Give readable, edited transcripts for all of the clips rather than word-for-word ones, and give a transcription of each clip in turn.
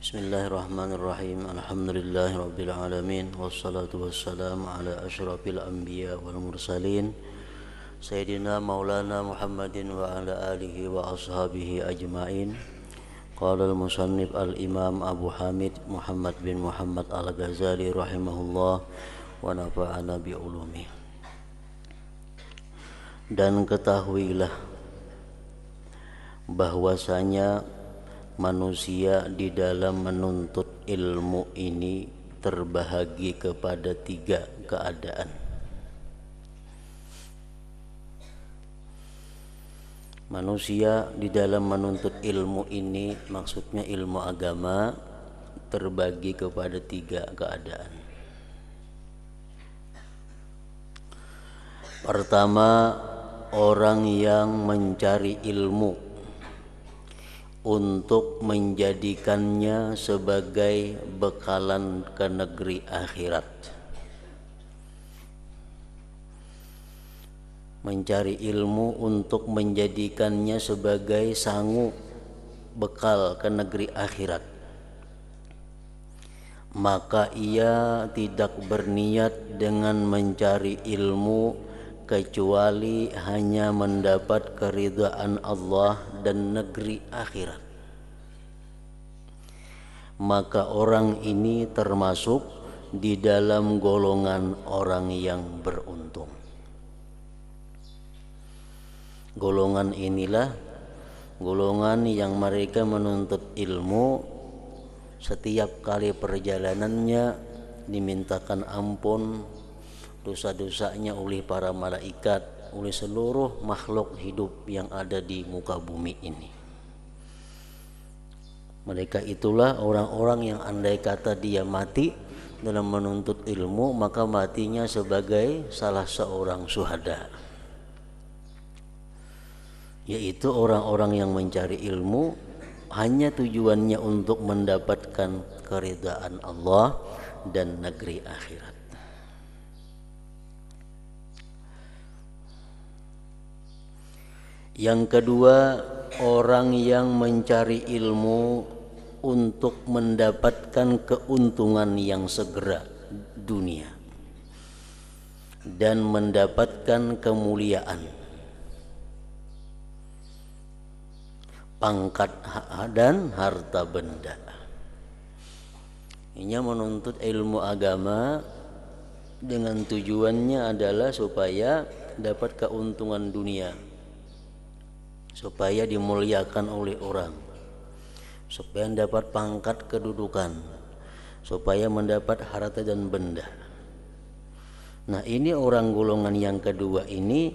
Bismillahirrahmanirrahim. Alhamdulillahirabbil alamin wassalatu wassalamu ala asyrafil anbiya wal mursalin Sayyidina Maulana Muhammadin wa ala alihi wa ashabihi ajmain. Qala al-musannif al-imam Abu Hamid Muhammad bin Muhammad al-Ghazali rahimahullah wa nafa'ana bi ulumi. Dan ketahuilah bahwasanya manusia di dalam menuntut ilmu ini terbahagi kepada 3 keadaan. Manusia di dalam menuntut ilmu ini, maksudnya ilmu agama, terbagi kepada 3 keadaan. Pertama, orang yang mencari ilmu untuk menjadikannya sebagai bekalan ke negeri akhirat. Mencari ilmu untuk menjadikannya sebagai sangu bekal ke negeri akhirat. Maka ia tidak berniat dengan mencari ilmu kecuali hanya mendapat keridhaan Allah dan negeri akhirat. Maka orang ini termasuk di dalam golongan orang yang beruntung. Golongan inilah golongan yang mereka menuntut ilmu, setiap kali perjalanannya dimintakan ampun dosa-dosanya oleh para malaikat, oleh seluruh makhluk hidup yang ada di muka bumi ini. Mereka itulah orang-orang yang andai kata dia mati dalam menuntut ilmu, maka matinya sebagai salah seorang syuhada, yaitu orang-orang yang mencari ilmu hanya tujuannya untuk mendapatkan keridhaan Allah dan negeri akhirat. Yang kedua, orang yang mencari ilmu untuk mendapatkan keuntungan yang segera dunia dan mendapatkan kemuliaan, pangkat dan harta benda. Ini menuntut ilmu agama dengan tujuannya adalah supaya dapat keuntungan dunia, supaya dimuliakan oleh orang, supaya mendapat pangkat kedudukan, supaya mendapat harta dan benda. Nah, ini orang golongan yang kedua ini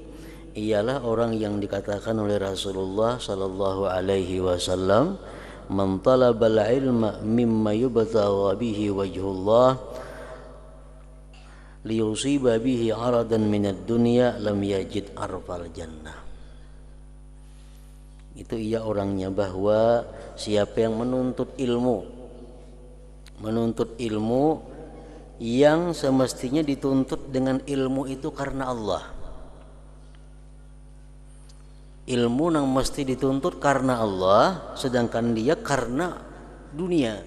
ialah orang yang dikatakan oleh Rasulullah sallallahu alaihi wasallam, "Man talabal ilma mimma yubtagha bihi wajhullah liyusiba bihi 'aradan minad dunya lam yajid arfal jannah." Itu ia orangnya, bahwa siapa yang menuntut ilmu yang semestinya dituntut dengan ilmu itu karena Allah, ilmu yang mesti dituntut karena Allah, sedangkan dia karena dunia,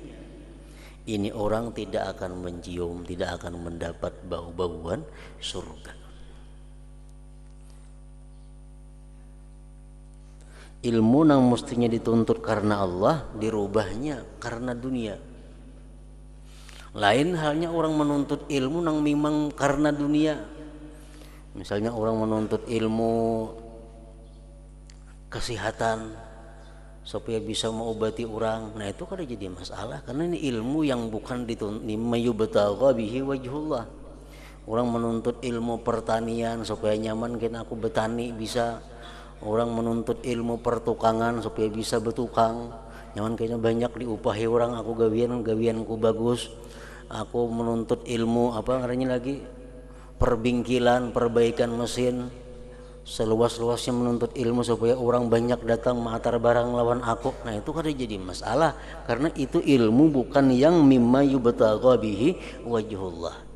ini orang tidak akan mencium, tidak akan mendapat bau-bauan surga. Ilmu yang mestinya dituntut karena Allah dirubahnya karena dunia. Lain halnya orang menuntut ilmu yang memang karena dunia. Misalnya orang menuntut ilmu kesehatan supaya bisa mengobati orang. Nah, itu kan jadi masalah, karena ini ilmu yang bukan dituntut mayubtagha bihi wajhullah. Orang menuntut ilmu pertanian supaya nyaman kena aku betani bisa. Orang menuntut ilmu pertukangan supaya bisa bertukang, nyaman kayaknya banyak diupahi orang, aku gawianku bagus. Aku menuntut ilmu perbingkilan, perbaikan mesin, seluas-luasnya menuntut ilmu supaya orang banyak datang mengantar barang lawan aku. Nah, itu kan jadi masalah, karena itu ilmu bukan yang mimma yubtagha bihi wajhullah.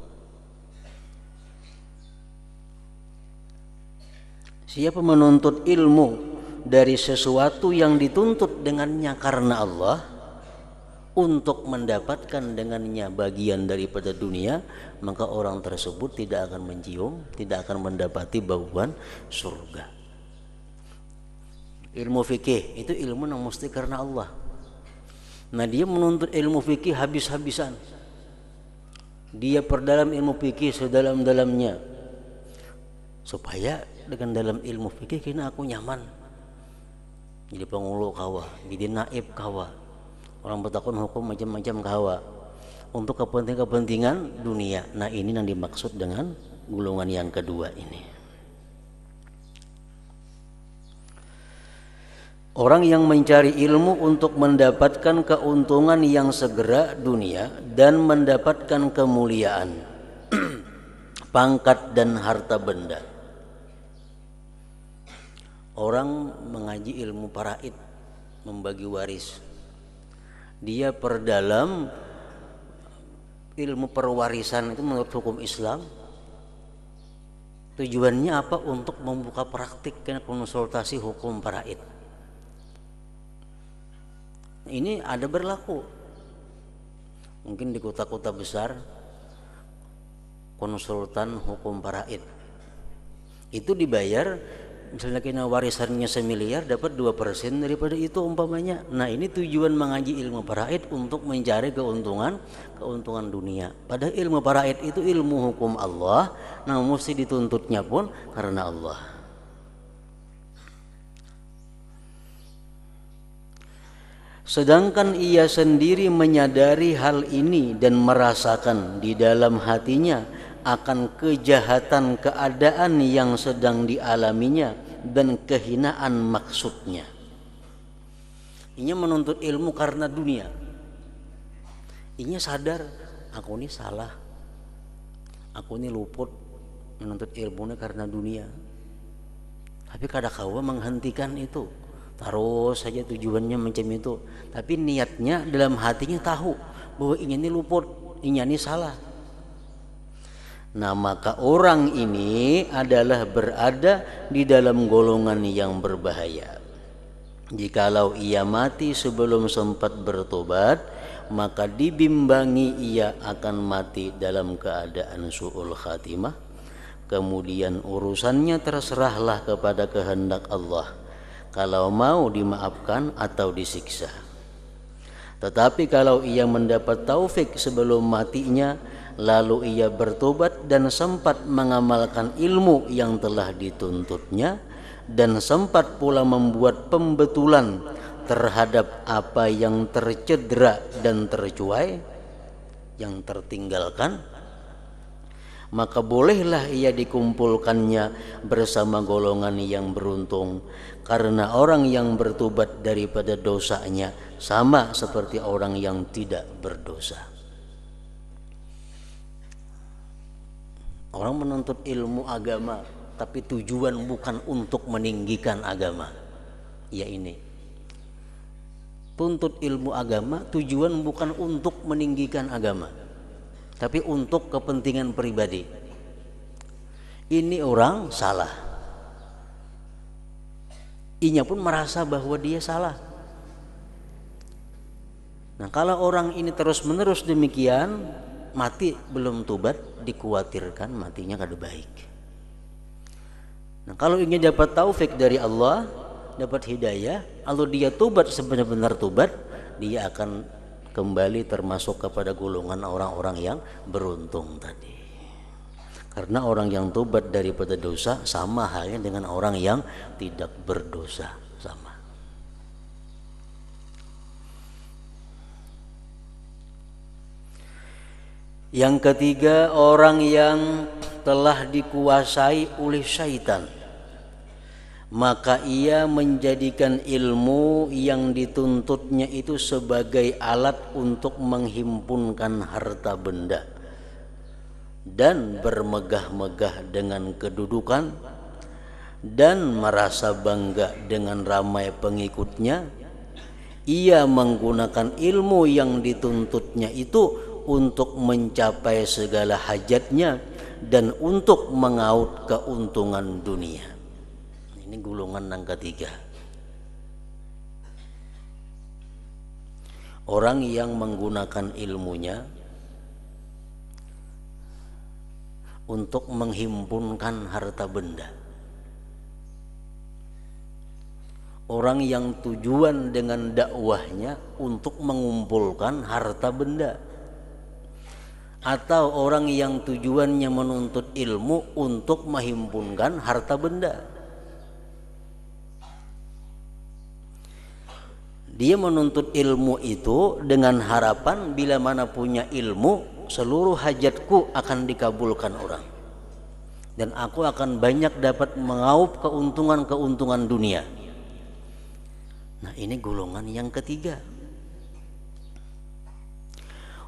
Siapa menuntut ilmu dari sesuatu yang dituntut dengannya karena Allah, untuk mendapatkan dengannya bagian daripada dunia, maka orang tersebut tidak akan mencium, tidak akan mendapati bauan surga. Ilmu fikih itu ilmu yang mesti karena Allah. Nah, dia menuntut ilmu fikih habis-habisan. Dia perdalam ilmu fikih sedalam-dalamnya, supaya dengan dalam ilmu fikih kena aku nyaman. Jadi pengulu kawa, jadi naib kawa, orang bertakun hukum macam-macam kawa, untuk kepentingan dunia. Nah, ini yang dimaksud dengan golongan yang kedua ini. Orang yang mencari ilmu untuk mendapatkan keuntungan yang segera dunia dan mendapatkan kemuliaan, pangkat dan harta benda. Orang mengaji ilmu faraid, membagi waris. Dia perdalam ilmu perwarisan itu menurut hukum Islam. Tujuannya apa? Untuk membuka praktik dan konsultasi hukum faraid. Ini ada berlaku. Mungkin di kota-kota besar konsultan hukum faraid itu dibayar, misalnya kena warisannya 1 miliar, dapat 2% daripada itu umpamanya. Nah, ini tujuan mengaji ilmu faraid untuk mencari keuntungan dunia. Padahal ilmu faraid itu ilmu hukum Allah, nah mesti dituntutnya pun karena Allah. Sedangkan ia sendiri menyadari hal ini dan merasakan di dalam hatinya akan kejahatan keadaan yang sedang dialaminya dan kehinaan maksudnya. Ia menuntut ilmu karena dunia. Ia sadar, aku ini salah, aku ini luput, menuntut ilmunya karena dunia. Tapi kadang-kala menghentikan itu, terus saja tujuannya macam itu. Tapi niatnya dalam hatinya tahu bahwa ini luput, ini salah. Nah, maka orang ini adalah berada di dalam golongan yang berbahaya. Jikalau ia mati sebelum sempat bertobat, maka dibimbangi ia akan mati dalam keadaan su'ul khatimah. Kemudian urusannya terserahlah kepada kehendak Allah, kalau mau dimaafkan atau disiksa. Tetapi kalau ia mendapat taufik sebelum matinya, lalu ia bertobat dan sempat mengamalkan ilmu yang telah dituntutnya, dan sempat pula membuat pembetulan terhadap apa yang tercedera dan tercuai, yang tertinggalkan, maka bolehlah ia dikumpulkannya bersama golongan yang beruntung, karena orang yang bertobat daripada dosanya sama seperti orang yang tidak berdosa. Orang menuntut ilmu agama, tapi tujuan bukan untuk meninggikan agama. Ya, ini tuntut ilmu agama, tujuan bukan untuk meninggikan agama, tapi untuk kepentingan pribadi. Ini orang salah, inya pun merasa bahwa dia salah. Nah, kalau orang ini terus-menerus demikian, mati belum tobat, dikhawatirkan matinya kada baik. Nah, kalau ingin dapat taufik dari Allah, dapat hidayah, kalau dia tobat sebenar-benar tobat, dia akan kembali termasuk kepada golongan orang-orang yang beruntung tadi. Karena orang yang tobat daripada dosa sama halnya dengan orang yang tidak berdosa, sama. Yang ketiga, orang yang telah dikuasai oleh syaitan, maka ia menjadikan ilmu yang dituntutnya itu sebagai alat untuk menghimpunkan harta benda dan bermegah-megah dengan kedudukan dan merasa bangga dengan ramai pengikutnya. Ia menggunakan ilmu yang dituntutnya itu untuk mencapai segala hajatnya dan untuk mengaut keuntungan dunia. Ini golongan yang ketiga. Orang yang menggunakan ilmunya untuk menghimpunkan harta benda. Orang yang tujuan dengan dakwahnya untuk mengumpulkan harta benda. Atau orang yang tujuannya menuntut ilmu untuk menghimpunkan harta benda. Dia menuntut ilmu itu dengan harapan bila mana punya ilmu, seluruh hajatku akan dikabulkan orang. Dan aku akan banyak dapat mengaup keuntungan-keuntungan dunia. Nah, ini golongan yang ketiga.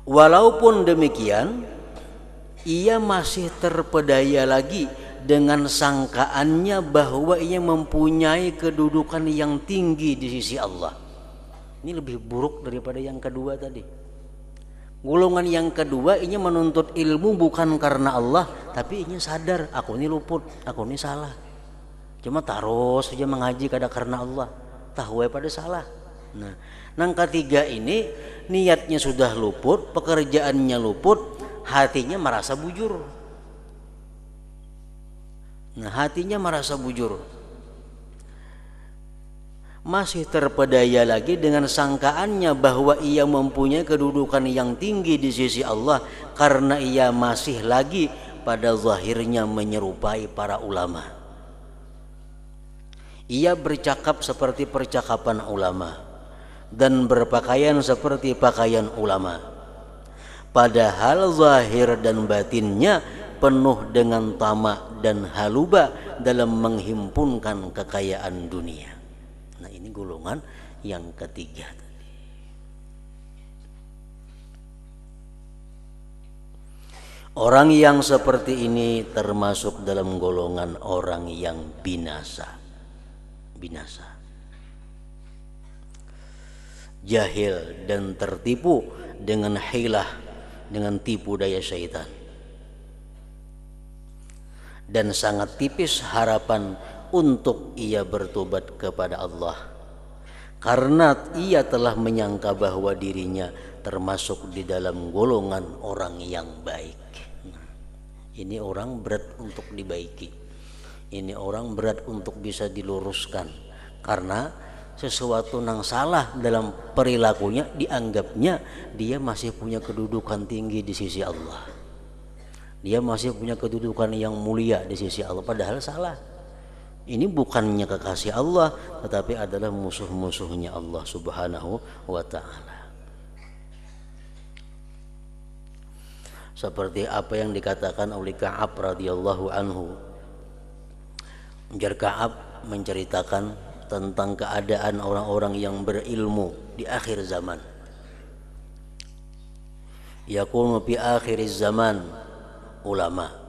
Walaupun demikian, ia masih terpedaya lagi dengan sangkaannya bahwa ia mempunyai kedudukan yang tinggi di sisi Allah. Ini lebih buruk daripada yang kedua tadi. Golongan yang kedua ini menuntut ilmu bukan karena Allah, tapi ini sadar aku ini luput, aku ini salah. Cuma terus saja mengaji kada karena Allah, tahu pada salah. Nah, yang ketiga ini niatnya sudah luput, pekerjaannya luput, hatinya merasa bujur. Nah, hatinya merasa bujur. Masih terpedaya lagi dengan sangkaannya bahwa ia mempunyai kedudukan yang tinggi di sisi Allah karena ia masih lagi pada zahirnya menyerupai para ulama. Ia bercakap seperti percakapan ulama dan berpakaian seperti pakaian ulama. Padahal zahir dan batinnya penuh dengan tamak dan haluba dalam menghimpunkan kekayaan dunia. Nah, ini golongan yang ketiga tadi. Orang yang seperti ini termasuk dalam golongan orang yang binasa. Jahil dan tertipu dengan hilah, dengan tipu daya syaitan. Dan sangat tipis harapan untuk ia bertobat kepada Allah karena ia telah menyangka bahwa dirinya termasuk di dalam golongan orang yang baik. Nah, ini orang berat untuk dibaiki, ini orang berat untuk bisa diluruskan karena sesuatu yang salah dalam perilakunya dianggapnya dia masih punya kedudukan tinggi di sisi Allah, dia masih punya kedudukan yang mulia di sisi Allah, padahal salah. Ini bukannya kekasih Allah, tetapi adalah musuh-musuhnya Allah Subhanahu wa ta'ala. Seperti apa yang dikatakan oleh Ka'ab radhiyallahu anhu. Ka'ab menceritakan tentang keadaan orang-orang yang berilmu di akhir zaman. Yakunu fi akhir zaman ulama.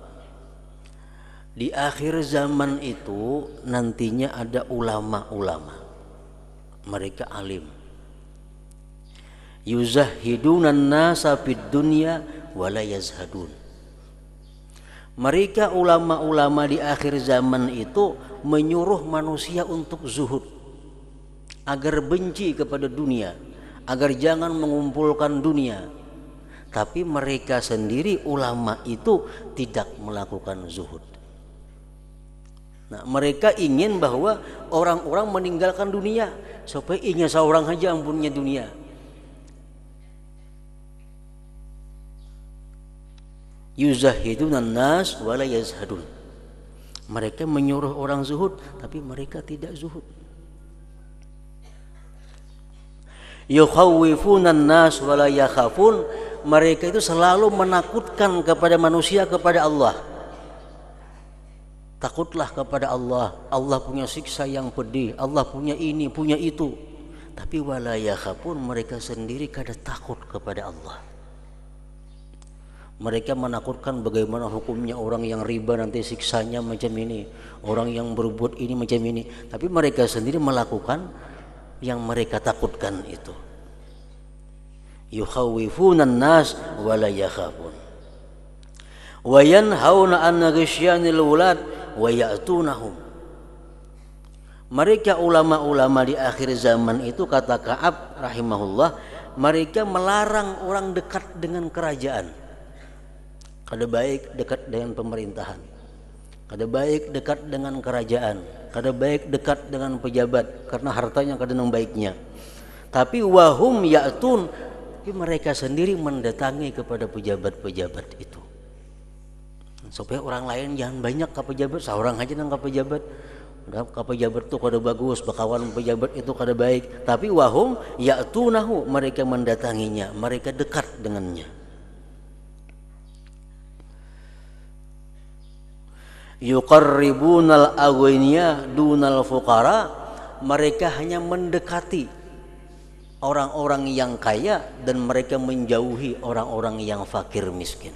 Di akhir zaman itu nantinya ada ulama-ulama, mereka alim. Yuzahidunan nasa fid dunya wa la yazhadun. Mereka ulama-ulama di akhir zaman itu menyuruh manusia untuk zuhud, agar benci kepada dunia, agar jangan mengumpulkan dunia. Tapi mereka sendiri ulama itu tidak melakukan zuhud. Nah, mereka ingin bahwa orang-orang meninggalkan dunia supaya ingin seorang saja ampunnya dunia. Yuzahidunan nas wa la yazhadun. Mereka menyuruh orang zuhud tapi mereka tidak zuhud. Yukhawwifunan nas wa la yakhafun. Mereka itu selalu menakutkan kepada manusia kepada Allah. Takutlah kepada Allah. Allah punya siksa yang pedih, Allah punya ini, punya itu. Tapi wala yakhafun, mereka sendiri kada takut kepada Allah. Mereka menakutkan bagaimana hukumnya orang yang riba nanti siksanya macam ini, orang yang berbuat ini macam ini. Tapi mereka sendiri melakukan yang mereka takutkan itu. Yukhawwifunan nas wala yakhafun. Wa yanhauna an ghishyanil wulad wa ya'tunahum. Mereka ulama-ulama di akhir zaman itu, kata Ka'ab rahimahullah, mereka melarang orang dekat dengan kerajaan. Kada baik dekat dengan pemerintahan, kada baik dekat dengan kerajaan, kada baik dekat dengan pejabat karena hartanya kada nang baiknya. Tapi wahum ya'tun, mereka sendiri mendatangi kepada pejabat-pejabat itu. Supaya orang lain jangan banyak ke pejabat, seorang aja nang ke pejabat. Ke pejabat itu kada bagus, bakawan pejabat itu kada baik. Tapi wahum ya'tunahu, mereka mendatanginya, mereka dekat dengannya. Yuqarribunal aghniya dunal fuqara, mereka hanya mendekati orang-orang yang kaya dan mereka menjauhi orang-orang yang fakir miskin.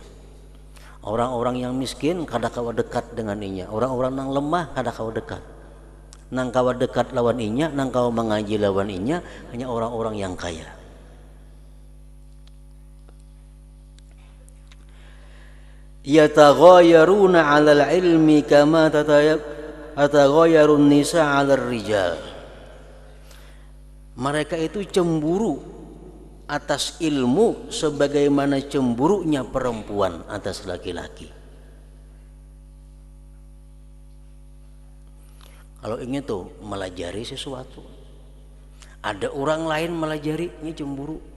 Orang-orang yang miskin kada kawa dekat dengan inya, orang-orang yang lemah kada kawa dekat. Nang kawa dekat lawan inya, nang kawa mengaji lawan inya, hanya orang-orang yang kaya. Yataghayaruna 'alal ilmi kama tataghayarun nisa 'alal rijal. Mereka itu cemburu atas ilmu sebagaimana cemburunya perempuan atas laki-laki. Kalau ingin tuh melajari sesuatu, ada orang lain melajari, ini cemburu.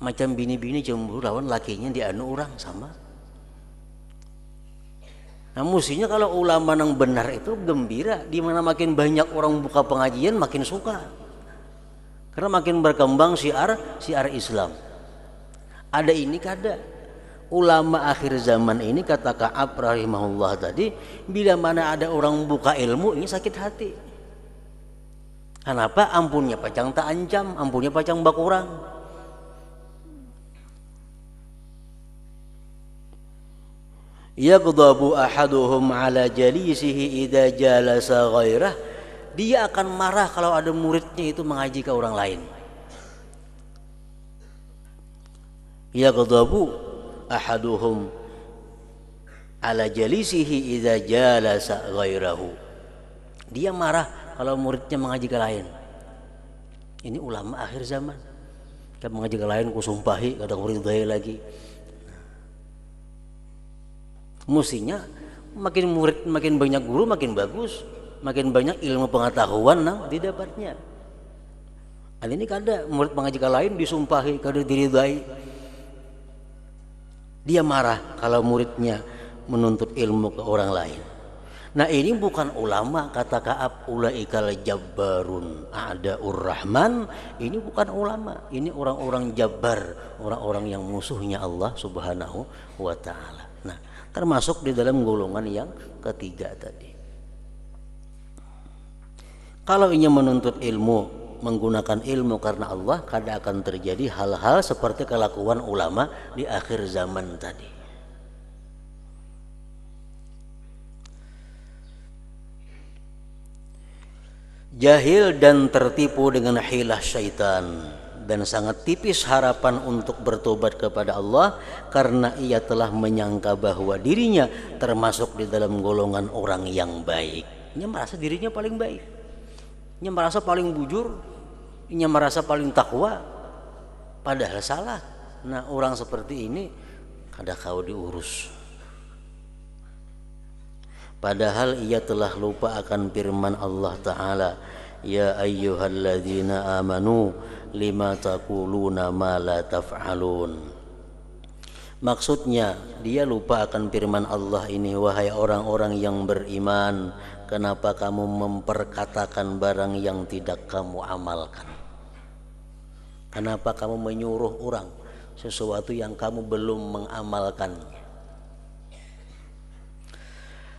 Macam bini-bini cemburu lawan lakinya dianu orang sama. Nah mestinya kalau ulama yang benar itu gembira, di mana makin banyak orang buka pengajian makin suka. Karena makin berkembang syiar Islam. Ada ini kada. Ulama akhir zaman ini kata Ka'ab rahimahullah tadi, bila mana ada orang buka ilmu ini sakit hati. Kenapa? Ampunnya pacang tak ancam, ampunnya pacang bakurang. Yaghdabu ahaduhum ala jalisihi idza jalasa ghairah, dia akan marah kalau ada muridnya itu mengaji ke orang lain. Yaghdabu ahaduhum ala jalisihi idza jalasa ghairahu, dia marah kalau muridnya mengaji ke lain. Ini ulama akhir zaman. Kita mengaji ke lain ku sumpahi kada kuridai lagi. Mestinya makin murid makin banyak guru makin bagus, makin banyak ilmu pengetahuan nang didapatnya. Hal ini kada murid mengaji ke lain disumpahi kada diridai. Dia marah kalau muridnya menuntut ilmu ke orang lain. Nah ini bukan ulama, kata Ka'ab, ulaikal jabbarun a'daur rahman. Ini bukan ulama, ini orang-orang jabbar, orang-orang yang musuhnya Allah subhanahu wa ta'ala. Nah termasuk di dalam golongan yang ketiga tadi. Kalau ingin menuntut ilmu, menggunakan ilmu karena Allah, kada akan terjadi hal-hal seperti kelakuan ulama di akhir zaman tadi. Jahil dan tertipu dengan hilah syaitan, dan sangat tipis harapan untuk bertobat kepada Allah karena ia telah menyangka bahwa dirinya termasuk di dalam golongan orang yang baik. Ia merasa dirinya paling baik, ia merasa paling bujur, ia merasa paling takwa, padahal salah. Nah orang seperti ini kada kau diurus, padahal ia telah lupa akan firman Allah Ta'ala, ya ayyuhalladzina amanu lima taquluna ma la taf'alun. Maksudnya dia lupa akan firman Allah ini, wahai orang-orang yang beriman, kenapa kamu memperkatakan barang yang tidak kamu amalkan? Kenapa kamu menyuruh orang sesuatu yang kamu belum mengamalkannya?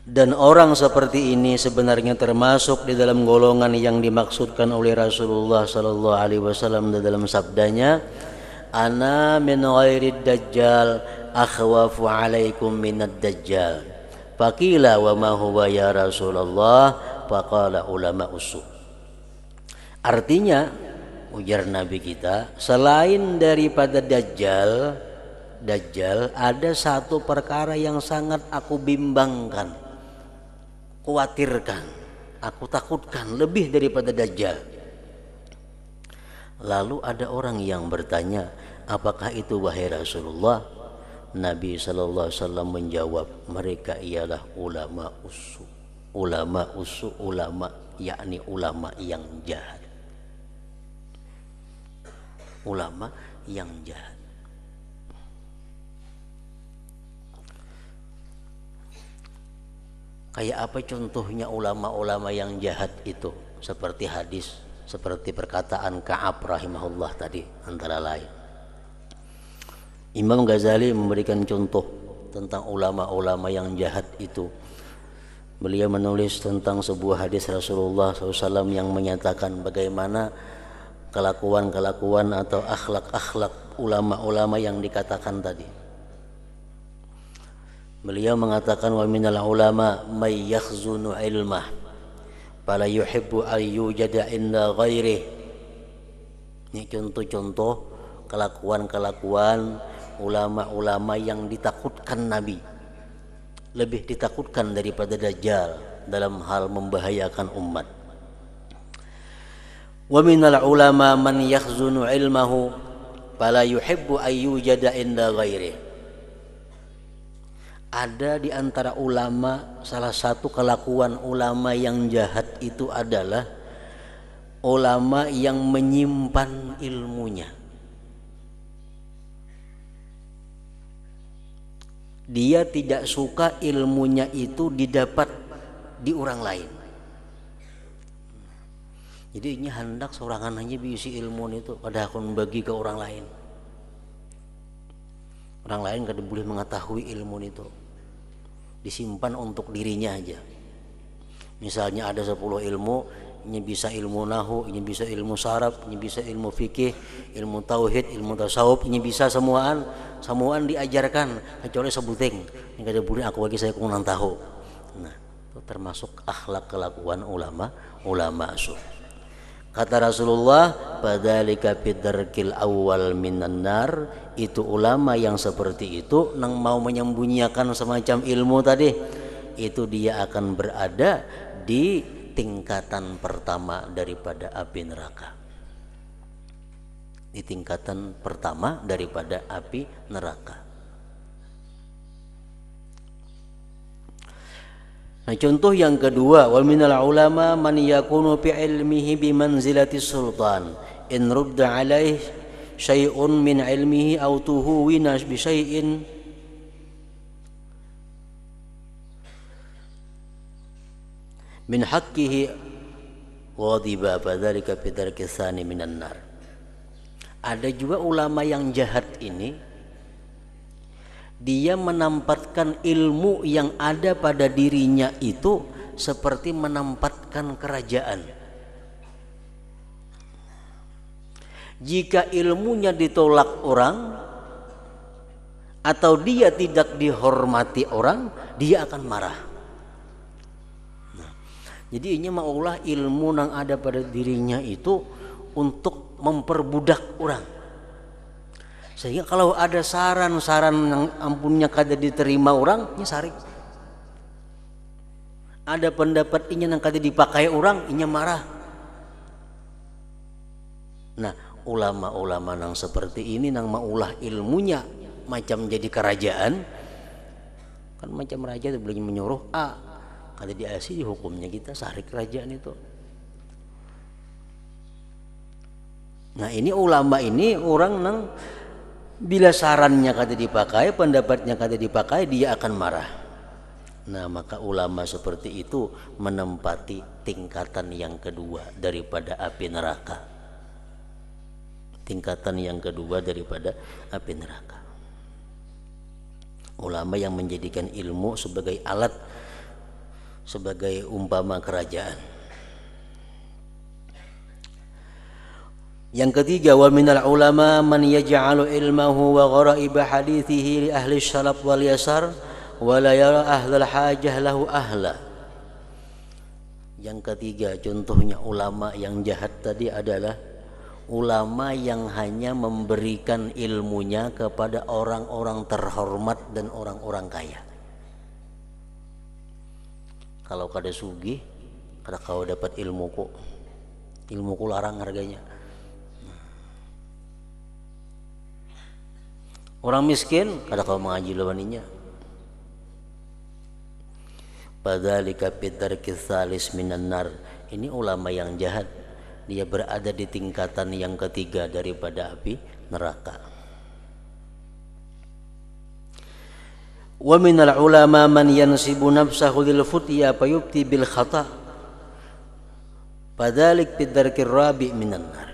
Dan orang seperti ini sebenarnya termasuk di dalam golongan yang dimaksudkan oleh Rasulullah sallallahu alaihi wasallam dalam sabdanya, ana min ghairid dajjal akhwafu alaikum minad dajjal. Faqila wa ma huwa ya Rasulullah? Faqala ulama usul. Artinya ujar Nabi kita, selain daripada dajjal ada satu perkara yang sangat aku bimbangkan, khawatirkan, aku takutkan lebih daripada dajjal. Lalu ada orang yang bertanya, apakah itu wahai Rasulullah? Nabi sallallahu alaihi wasallam menjawab, mereka ialah ulama usu. Ulama usu, ulama yakni ulama yang jahat. Ulama yang jahat. Kayak apa contohnya ulama-ulama yang jahat itu? Seperti hadis, seperti perkataan Ka'ab rahimahullah tadi antara lain. Imam Ghazali memberikan contoh tentang ulama-ulama yang jahat itu. Beliau menulis tentang sebuah hadis Rasulullah SAW yang menyatakan bagaimana kelakuan-kelakuan atau akhlak-akhlak ulama-ulama yang dikatakan tadi. Beliau mengatakan, wa minal ulama may yakhzunu ilmah fala yuhibbu an yujada inda ghairih. Ini contoh-contoh kelakuan-kelakuan ulama-ulama yang ditakutkan Nabi, lebih ditakutkan daripada Dajjal dalam hal membahayakan umat. Wa minal ulama man yakhzunu ilmahu fala yuhibbu an yujada inda ghairih. Ada di antara ulama, salah satu kelakuan ulama yang jahat itu adalah ulama yang menyimpan ilmunya. Dia tidak suka ilmunya itu didapat di orang lain. Jadi ini hendak sorangan aja bisi ilmu itu pada akan bagi ke orang lain. Orang lain kada boleh mengetahui ilmu itu. Disimpan untuk dirinya aja. Misalnya ada 10 ilmu, ini bisa ilmu nahu, ini bisa ilmu saraf, ini bisa ilmu fikih, ilmu tauhid, ilmu tasawuf, ini bisa semuaan diajarkan kecuali sebuting. Ini kada boleh aku bagi saya kurang tahu. Nah, itu termasuk akhlak kelakuan ulama su. Kata Rasulullah, "Fadzalika bidarkil awal minan nar." Itu ulama yang seperti itu nang mau menyembunyikan semacam ilmu tadi, itu dia akan berada di tingkatan pertama daripada api neraka. Di tingkatan pertama daripada api neraka. Nah, contoh yang kedua, wa minal ulama man yakunu fi ilmihi bi manzilati sultan in rudda alaih syai'un min ilmihi aw tuhuwina bi syai'in min haqqihi ghadiba fadzalika fi darki tsani minan nar. Ada juga ulama yang jahat ini, dia menempatkan ilmu yang ada pada dirinya itu seperti menempatkan kerajaan. Jika ilmunya ditolak orang atau dia tidak dihormati orang, dia akan marah. Nah, jadi ini maulah ilmu yang ada pada dirinya itu untuk memperbudak orang. Sehingga kalau ada saran-saran yang ampunnya kada diterima orang, ini sarik. Ada pendapat ini yang kada dipakai orang, ini marah. Nah, ulama-ulama yang seperti ini yang maulah ilmunya macam jadi kerajaan, kan macam raja itu boleh menyuruh kada diasi hukumnya kita sarik kerajaan itu. Nah, ini ulama ini orang yang bila sarannya kada dipakai, pendapatnya kada dipakai, dia akan marah. Nah, maka ulama seperti itu menempati tingkatan yang kedua daripada api neraka. Tingkatan yang kedua daripada api neraka. Ulama yang menjadikan ilmu sebagai alat, sebagai umpama kerajaan. Yang ketiga, wa minal ulama man yaj'alu ilmahu wa gharaib hadithihi li ahli syarab wal yasar wa la yara ahlal hajah lahu ahla. Yang ketiga, contohnya ulama yang jahat tadi adalah ulama yang hanya memberikan ilmunya kepada orang-orang terhormat dan orang-orang kaya. Kalau kada sugih, kada kau dapat ilmuku larang harganya. Orang miskin kada kau mengaji lawaninya. Padzalika bidarkis salis minan nar. Ini ulama yang jahat. Dia berada di tingkatan yang ketiga daripada api neraka. Wa minal ulama man yansibu nafsahu lil futya fayubti bil khata. Padzalik bidarkir rabi minan nar.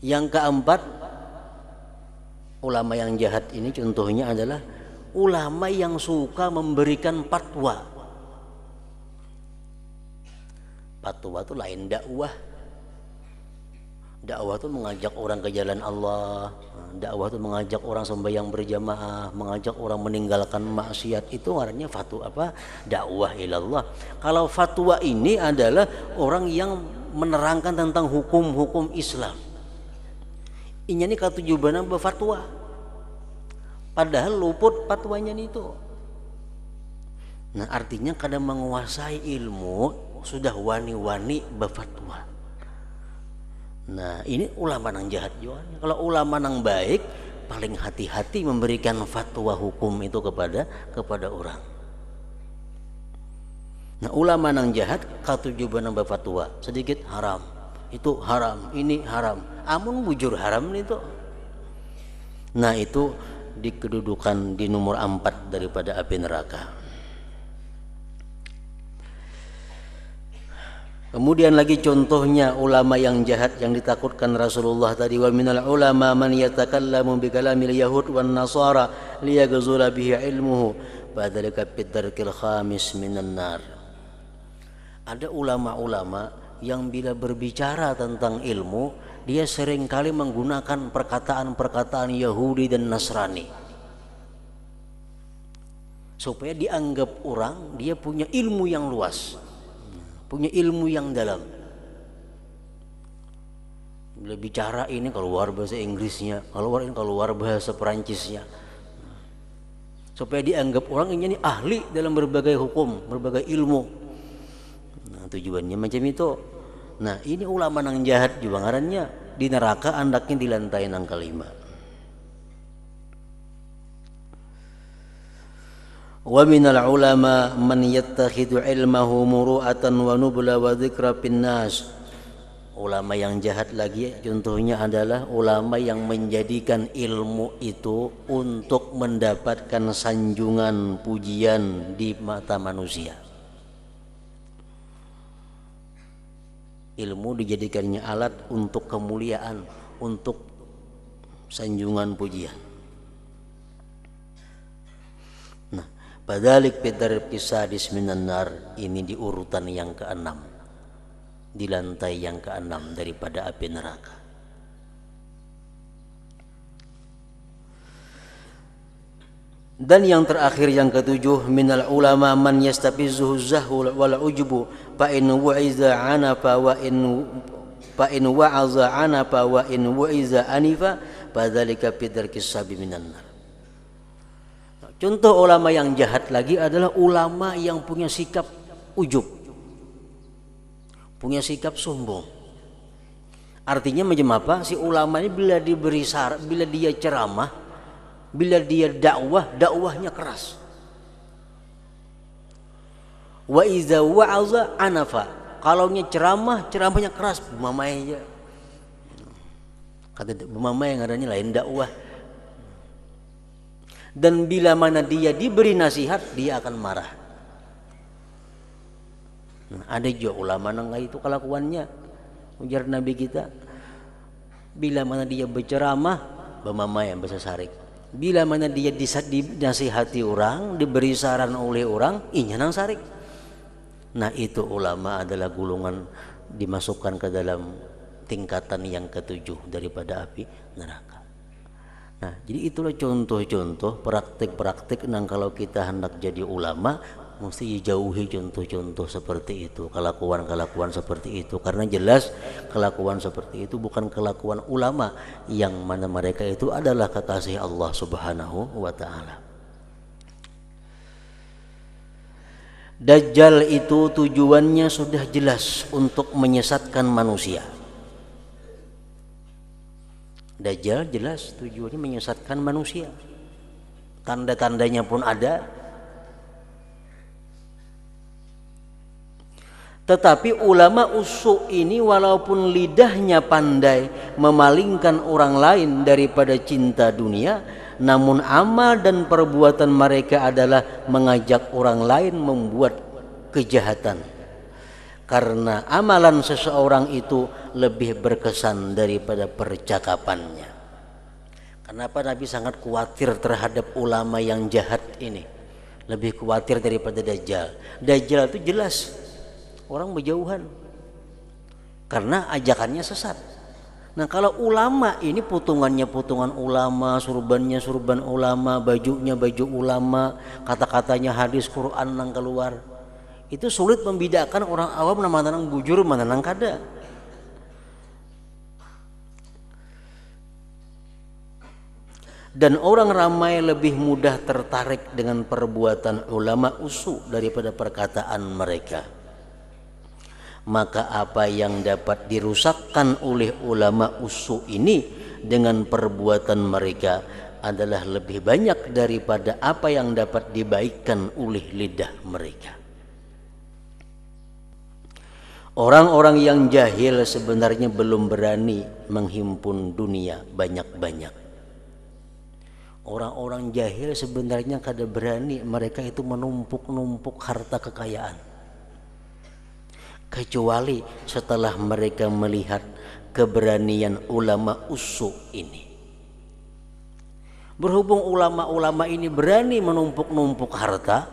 Yang keempat, ulama yang jahat ini contohnya adalah ulama yang suka memberikan fatwa. Fatwa itu lain dakwah. Dakwah itu mengajak orang ke jalan Allah. Dakwah itu mengajak orang sembahyang berjamaah, mengajak orang meninggalkan maksiat. Itu artinya fatwa apa? Dakwah ilallah. Kalau fatwa ini adalah orang yang menerangkan tentang hukum-hukum Islam. Inya ini katujuban berfatwa. Padahal luput fatwanya itu. Nah, artinya kadang menguasai ilmu sudah wani-wani berfatwa. Nah, ini ulama nang jahat juga. Kalau ulama nang baik paling hati-hati memberikan fatwa hukum itu kepada orang. Nah, ulama nang jahat katujuban berfatwa sedikit haram. Itu haram, ini haram. Amun bujur haram itu. Nah, itu dikedudukan di nomor 4 daripada api neraka. Kemudian lagi contohnya ulama yang jahat yang ditakutkan Rasulullah tadi, wa minal ulama man yatakallamu bi kalamil yahud wan nasara liyaghzula bihi ilmuhu fadzalika bidarkil khamis minan nar. Ada ulama-ulama yang bila berbicara tentang ilmu dia seringkali menggunakan perkataan-perkataan Yahudi dan Nasrani supaya dianggap orang dia punya ilmu yang luas, punya ilmu yang dalam. Bila bicara ini keluar bahasa Inggrisnya, keluar bahasa Perancisnya, supaya dianggap orang ini ahli dalam berbagai hukum, berbagai ilmu. Nah, tujuannya macam itu. Nah, ini ulama nang jahat juga ngarannya di neraka, andaknya di lantai nang kelima. Wa minal ulama man yattakhidhu ilmahu muru'atan wa nubla wa dzikra pinnas. Ulama yang jahat lagi contohnya adalah ulama yang menjadikan ilmu itu untuk mendapatkan sanjungan pujian di mata manusia. Ilmu dijadikannya alat untuk kemuliaan, untuk sanjungan pujian. Nah, padahal bidarkis sadis minan nar, ini di urutan yang ke-6, di lantai yang ke-6 daripada api neraka. Dan yang terakhir yang ke-7, minal ulama man yastafizuhu zahul wal ujbu fa in wa'iza anafa wa in wa'aza anafa wa in wa'iza anifa fadzalika bidarkis sabi minan nar. Contoh ulama yang jahat lagi adalah ulama yang punya sikap ujub, punya sikap sombong. Artinya macam apa? Si ulama ini bila diberi syarat, bila dia ceramah, bila dia dakwahnya keras. Wa iza wa'aza anafa. Kalau ceramahnya keras, bumamai aja. Kata bumamai yang adanya lain dakwah. Dan bila mana dia diberi nasihat, dia akan marah. Nah, ada juga ulama nang itu kelakuannya. Ujar Nabi kita, bila mana dia berceramah, bumamai yang bahasa sarik. Bila mana dia dinasihati orang, diberi saran oleh orang, inya nang sarik. Nah, itu ulama adalah gulungan dimasukkan ke dalam tingkatan yang ke-7 daripada api neraka. Nah, jadi itulah contoh-contoh praktik-praktik nang kalau kita hendak jadi ulama mesti dijauhi contoh-contoh seperti itu, kelakuan-kelakuan seperti itu, karena jelas kelakuan seperti itu bukan kelakuan ulama yang mana mereka itu adalah kekasih Allah Subhanahu wa taala. Dajjal itu tujuannya sudah jelas untuk menyesatkan manusia. Dajjal jelas tujuannya menyesatkan manusia. Tanda-tandanya pun ada. Tetapi ulama usuk ini walaupun lidahnya pandai memalingkan orang lain daripada cinta dunia, namun amal dan perbuatan mereka adalah mengajak orang lain membuat kejahatan. Karena amalan seseorang itu lebih berkesan daripada percakapannya. Kenapa Nabi sangat khawatir terhadap ulama yang jahat ini? Lebih khawatir daripada Dajjal. Dajjal itu jelas orang berjauhan karena ajakannya sesat. Nah, kalau ulama ini putungannya putungan ulama, surbannya surban ulama, bajunya baju ulama, kata-katanya hadis Quran nang keluar. Itu sulit membedakan orang awam mana nang bujur mana nang kada. Dan orang ramai lebih mudah tertarik dengan perbuatan ulama usu daripada perkataan mereka. Maka apa yang dapat dirusakkan oleh ulama usu ini dengan perbuatan mereka adalah lebih banyak daripada apa yang dapat dibaikkan oleh lidah mereka. Orang-orang yang jahil sebenarnya belum berani menghimpun dunia banyak-banyak. Orang-orang jahil sebenarnya kada berani mereka itu menumpuk-numpuk harta kekayaan. Kecuali setelah mereka melihat keberanian ulama usuk ini. Berhubung ulama-ulama ini berani menumpuk-numpuk harta,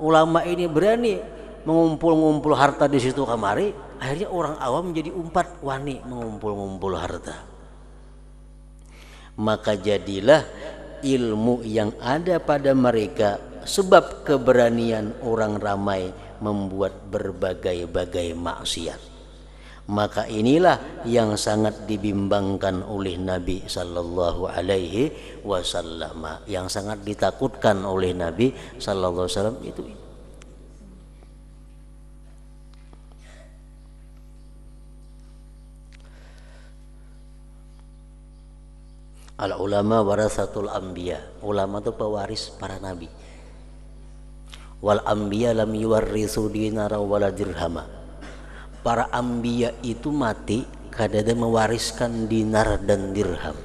ulama ini berani mengumpul-ngumpul harta di situ kamari, akhirnya orang awam menjadi umpat wani mengumpul-ngumpul harta. Maka jadilah ilmu yang ada pada mereka sebab keberanian orang ramai membuat berbagai-bagai maksiat. Maka inilah yang sangat dibimbangkan oleh Nabi sallallahu alaihi wasallam, yang sangat ditakutkan oleh Nabi sallallahu alaihi wasallam itu. Al ulama warasatul anbiya, ulama itu pewaris para nabi. Wal anbiya lam yuwarrisu dinara wala dirhama. Para anbiya itu mati kada ada mewariskan dinar dan dirham.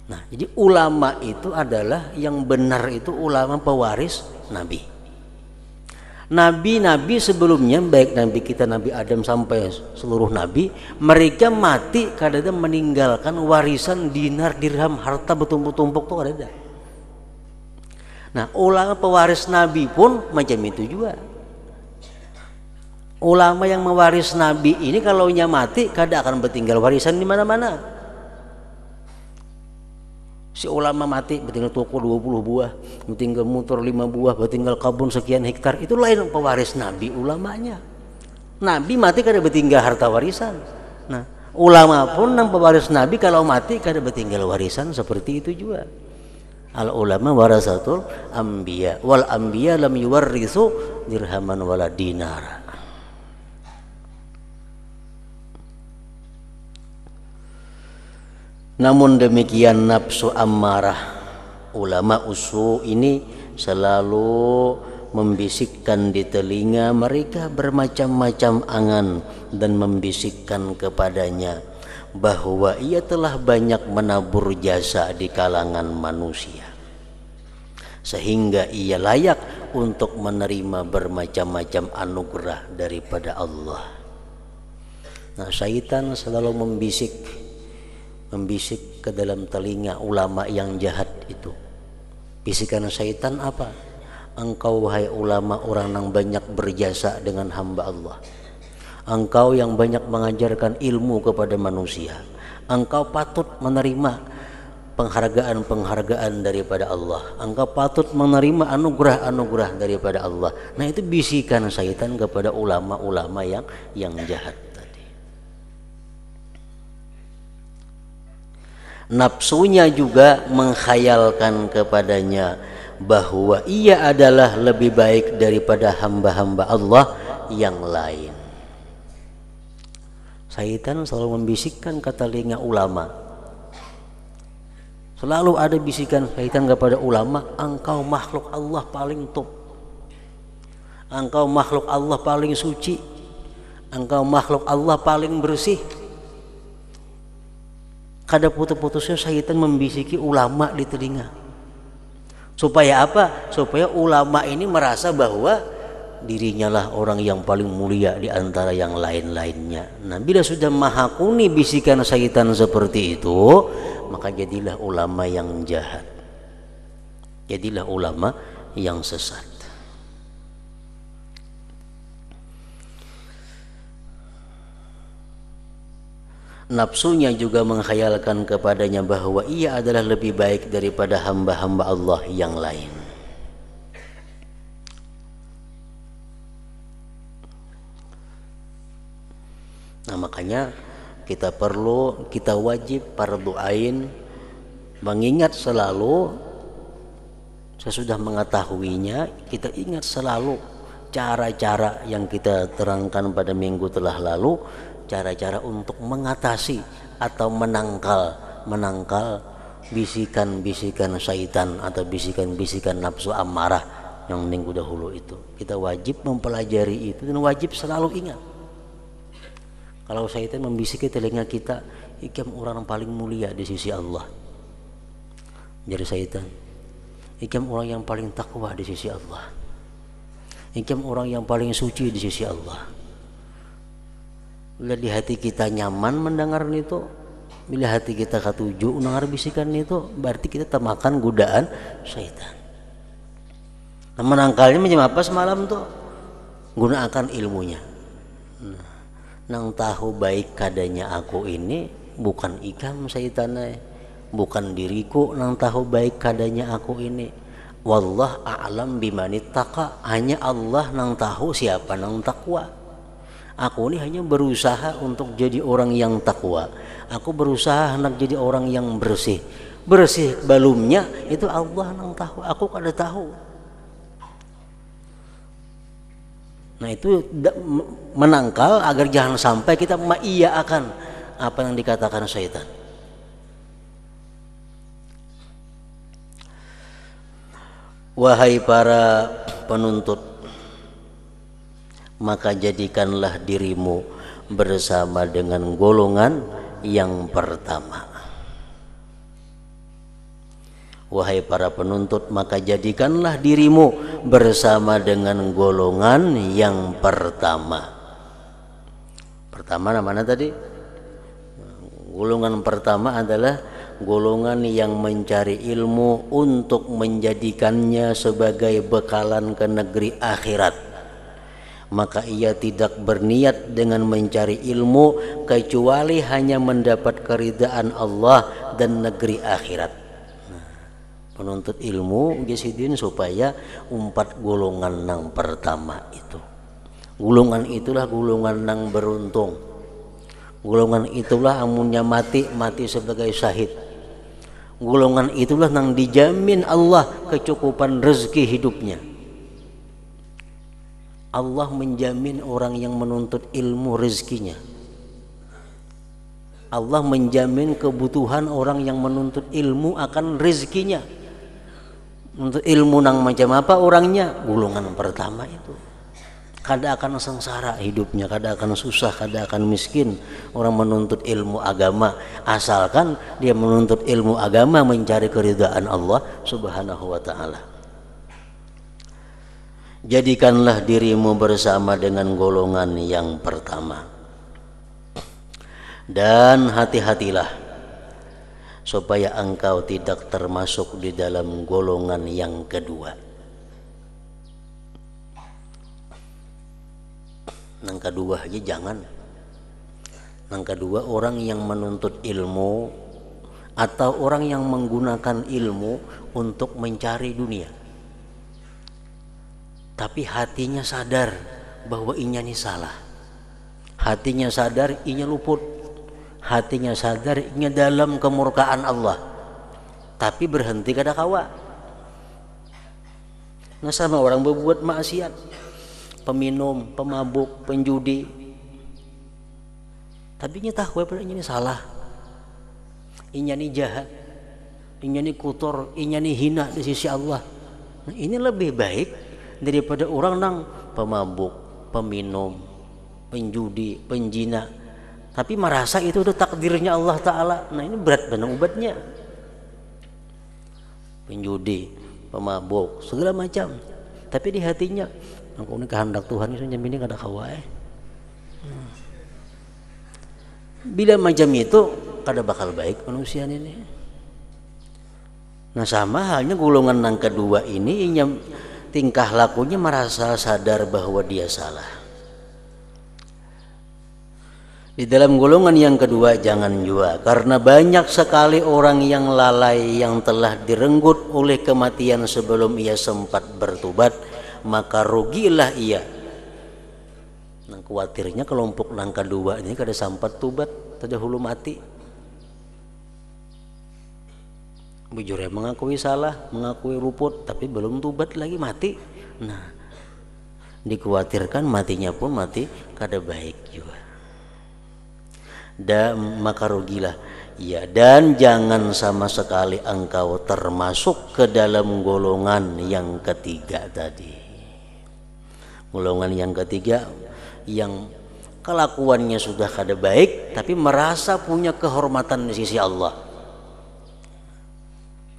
Nah, jadi ulama itu adalah yang benar itu ulama pewaris nabi. Nabi-nabi sebelumnya, baik nabi kita Nabi Adam sampai seluruh nabi, mereka mati kada ada meninggalkan warisan dinar dirham, harta bertumpuk-tumpuk tuh kada ada. Nah, ulama pewaris nabi pun macam itu juga. Ulama yang mewaris nabi ini kalau nya mati kada akan bertinggal warisan di mana-mana. Si ulama mati bertinggal toko 20 buah, bertinggal motor 5 buah, bertinggal kebun sekian hektar, itu lain pewaris nabi ulamanya. Nabi mati kada bertinggal harta warisan. Nah, ulama pun nang pewaris nabi kalau mati kada bertinggal warisan, seperti itu juga. Al ulama warasatul anbiya wal anbiya lam yuwarrisu dirhaman wala dinara. Namun demikian nafsu ammarah, ulama usu ini selalu membisikkan di telinga mereka bermacam-macam angan dan membisikkan kepadanya bahwa ia telah banyak menabur jasa di kalangan manusia sehingga ia layak untuk menerima bermacam-macam anugerah daripada Allah. Nah, syaitan selalu membisik ke dalam telinga ulama yang jahat itu. Bisikan syaitan apa? Engkau wahai ulama orang yang banyak berjasa dengan hamba Allah. Engkau yang banyak mengajarkan ilmu kepada manusia. Engkau patut menerima penghargaan-penghargaan daripada Allah. Engkau patut menerima anugerah-anugerah daripada Allah. Nah, itu bisikan syaitan kepada ulama-ulama yang jahat tadi. Nafsunya juga menghayalkan kepadanya bahwa ia adalah lebih baik daripada hamba-hamba Allah yang lain. Syaitan selalu membisikkan ke telinga ulama. Selalu ada bisikan syaitan kepada ulama, engkau makhluk Allah paling top, engkau makhluk Allah paling suci, engkau makhluk Allah paling bersih. Kada putus-putusnya syaitan membisiki ulama di telinga. Supaya apa? Supaya ulama ini merasa bahwa dirinya lah orang yang paling mulia di antara yang lain-lainnya. Nah, bila sudah mahakuni bisikan syaitan seperti itu, maka jadilah ulama yang jahat. Jadilah ulama yang sesat. Nafsunya juga menghayalkan kepadanya bahwa ia adalah lebih baik daripada hamba-hamba Allah yang lain. Nah, makanya kita wajib fardu ain mengingat selalu, sesudah mengetahuinya kita ingat selalu cara-cara yang kita terangkan pada minggu telah lalu, cara-cara untuk mengatasi atau menangkal bisikan-bisikan syaitan atau bisikan-bisikan nafsu amarah yang minggu dahulu itu. Kita wajib mempelajari itu dan wajib selalu ingat. Kalau syaitan membisiki telinga kita, ikam orang paling mulia di sisi Allah. Jadi syaitan, ikam orang yang paling takwa di sisi Allah. Ikam orang yang paling suci di sisi Allah. Bila di hati kita nyaman mendengar itu, bila hati kita ketujuh mendengar bisikan itu, berarti kita termakan godaan syaitan. Nah, menangkalnya macam apa semalam tuh? Gunakan ilmunya. Nang tahu baik kadanya aku ini bukan ikam syaitannya, bukan diriku nang tahu baik kadanya aku ini. Wallah a'lam bimanittaqa, hanya Allah nang tahu siapa nang takwa. Aku ini hanya berusaha untuk jadi orang yang takwa. Aku berusaha hendak jadi orang yang bersih. Bersih balumnya itu Allah nang tahu, aku kada tahu. Nah, itu menangkal agar jangan sampai kita mengiyakan apa yang dikatakan syaitan. Wahai para penuntut, maka jadikanlah dirimu bersama dengan golongan yang pertama. Wahai para penuntut, maka jadikanlah dirimu bersama dengan golongan yang pertama. Pertama mana tadi? Golongan pertama adalah golongan yang mencari ilmu untuk menjadikannya sebagai bekalan ke negeri akhirat. Maka ia tidak berniat dengan mencari ilmu kecuali hanya mendapat keridaan Allah dan negeri akhirat. Nah, penuntut ilmu gisidin supaya umpat golongan nang pertama itu. Golongan itulah golongan nang beruntung. Golongan itulah amunnya mati sebagai syahid. Golongan itulah nang dijamin Allah kecukupan rezeki hidupnya. Allah menjamin orang yang menuntut ilmu rezekinya. Allah menjamin kebutuhan orang yang menuntut ilmu akan rezekinya. Untuk ilmu nang macam apa orangnya? Golongan pertama itu. Kada akan sengsara hidupnya, kada akan susah, kada akan miskin orang menuntut ilmu agama, asalkan dia menuntut ilmu agama mencari keridhaan Allah Subhanahu wa ta'ala. Jadikanlah dirimu bersama dengan golongan yang pertama, dan hati-hatilah supaya engkau tidak termasuk di dalam golongan yang kedua. Nang kedua aja jangan. Nang kedua orang yang menuntut ilmu atau orang yang menggunakan ilmu untuk mencari dunia, tapi hatinya sadar bahwa inya ini salah. Hatinya sadar inya luput. Hatinya sadar inya dalam kemurkaan Allah, tapi berhenti kada kawa. Nah, sama orang berbuat maksiat, peminum, pemabuk, penjudi, Tapi nya tahu ini salah, inya ini jahat, inya ini kotor, inya ini hina di sisi Allah. Nah, ini lebih baik daripada orang nang pemabuk, peminum, penjudi, penjina, tapi merasa itu udah takdirnya Allah Ta'ala. Nah ini berat benar obatnya. Penjudi, pemabuk, segala macam, tapi di hatinya aku ini kehendak Tuhan itu nyamini kada kawai. Bila macam itu kada bakal baik manusia ini. Nah sama halnya golongan yang kedua ini, tingkah lakunya merasa sadar bahwa dia salah. Di dalam golongan yang kedua jangan jua, karena banyak sekali orang yang lalai yang telah direnggut oleh kematian sebelum ia sempat bertobat, maka rugilah ia. Nah khawatirnya kelompok yang kedua ini kada sempat tobat, terdahulu mati. Bujurnya mengakui salah, mengakui ruput, tapi belum tobat lagi mati. Nah dikhawatirkan matinya pun mati kada baik juga. Dan maka rugilah ya, dan jangan sama sekali engkau termasuk ke dalam golongan yang ketiga tadi. Golongan yang ketiga yang kelakuannya sudah kada baik tapi merasa punya kehormatan di sisi Allah.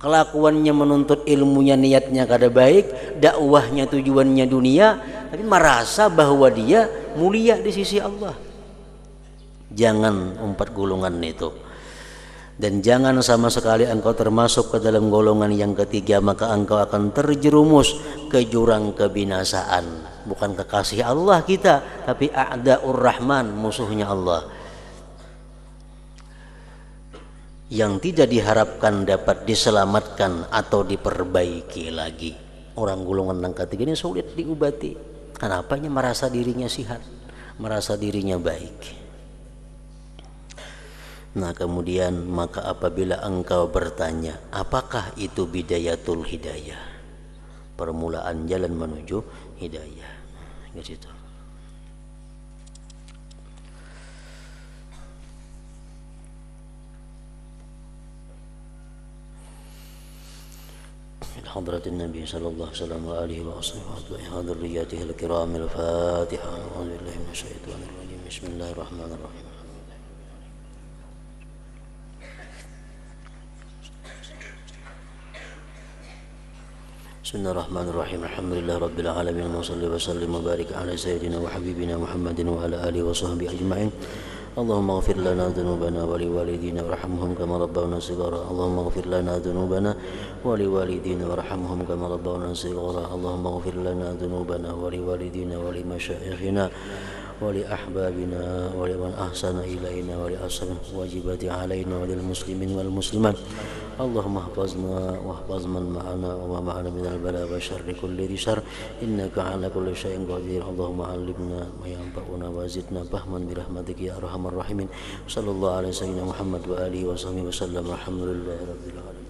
Kelakuannya menuntut ilmunya, niatnya kada baik, dakwahnya tujuannya dunia, tapi merasa bahwa dia mulia di sisi Allah. Jangan empat golongan itu, dan jangan sama sekali engkau termasuk ke dalam golongan yang ketiga, maka engkau akan terjerumus ke jurang kebinasaan. Bukan kekasih Allah kita, tapi a'daur rahman, musuhnya Allah, yang tidak diharapkan dapat diselamatkan atau diperbaiki lagi. Orang golongan yang ketiga ini sulit diobati. Kenapanya? Merasa dirinya sihat, merasa dirinya baik. Nah kemudian maka apabila engkau bertanya apakah itu bidayatul hidayah, permulaan jalan menuju hidayah, ke situ. حضرة النبي صلى الله عليه وسلم وآله وصحبه وذريته الكرام الفاتحة. أعوذ بالله من الشيطان الرجيم. بسم الله الرحمن الرحيم. بسم الله الرحمن الرحيم. الحمد لله رب العالمين، وصلي وسلم وبارك على سيدنا وحبيبنا محمد وعلى آله وصحبه أجمعين. اللهم اغفر لنا ذنوبنا ولوالدينا وارحمهم كما ربونا صغارا. اللهم اغفر لنا ذنوبنا ولوالدينا وارحمهم كما ربونا صغارا. اللهم اغفر لنا ذنوبنا ولوالدينا ولمشايخنا ولأحبابنا ولمن أحسن إلينا ولأصحاب الواجبات علينا وللمسلمين والمسلمات. اللهم احفظنا واحفظ من معنا وما معنا من البلاء والشر كل ذي شر، إنك على كل شيء قدير. اللهم علمنا ما ينفعنا وزدنا فهما برحمتك يا أرحم الراحمين. صلى الله على سيدنا محمد وآله وصحبه وسلم. الحمد لله رب العالمين.